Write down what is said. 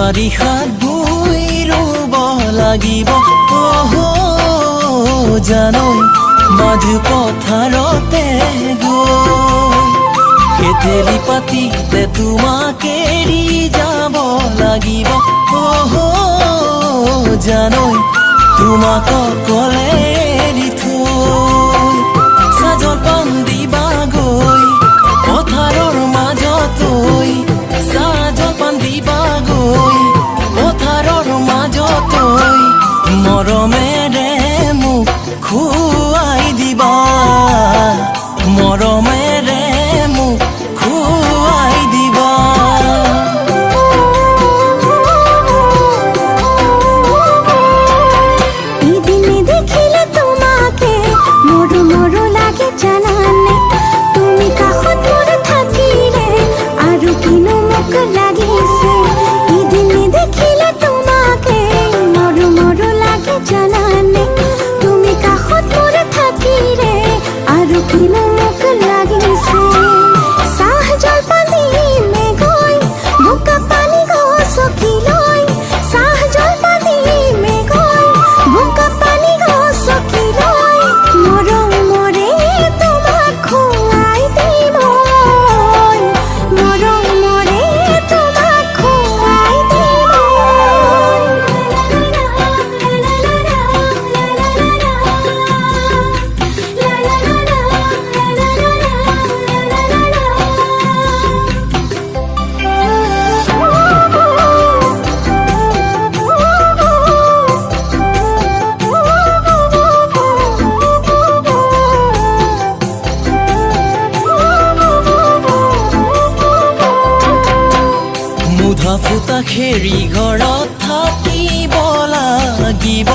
বাৰিষাত ভুই ৰুব লাগিব জানৈ মাঝ পথাৰতে গৈ কেতেলি পাতিতে তোমাক এৰি যাব লাগিব জানৈ তোমাক অকলে এৰি থৈ সাজৰ পান দিবা গৈ পথাৰৰ মাজতৈ সাজৰ পান দিবা গৈ পথাৰৰ মাজতৈ মৰমেৰে মোক খুৱাই দিবা মৰমেৰে মোক খুৱাই দিবা এদিনে দেখিলে তোমাকে মৰু মৰু লাগে জানানে তুমি কাষত মোৰ থাকিলে আৰু কিনো মোক লাগিছে এদিনে দেখিলে তোমাকে মৰু মৰু লাগে জানানে তুমি কাষত মোৰ থাকিলে আৰু কিনো মোক লাগিছে চাহ জলপান দিমে গৈ বোকা পানী গছকি লৈ চাহ জলপান দিমে গৈ বোকা পানী গছকি লৈ মৰমৰে তোমাক খুৱাই দিম মৰমৰে তোমাক খুৱাই দিম মুধা ফুটা খেৰি ঘৰত থাকিব লাগিব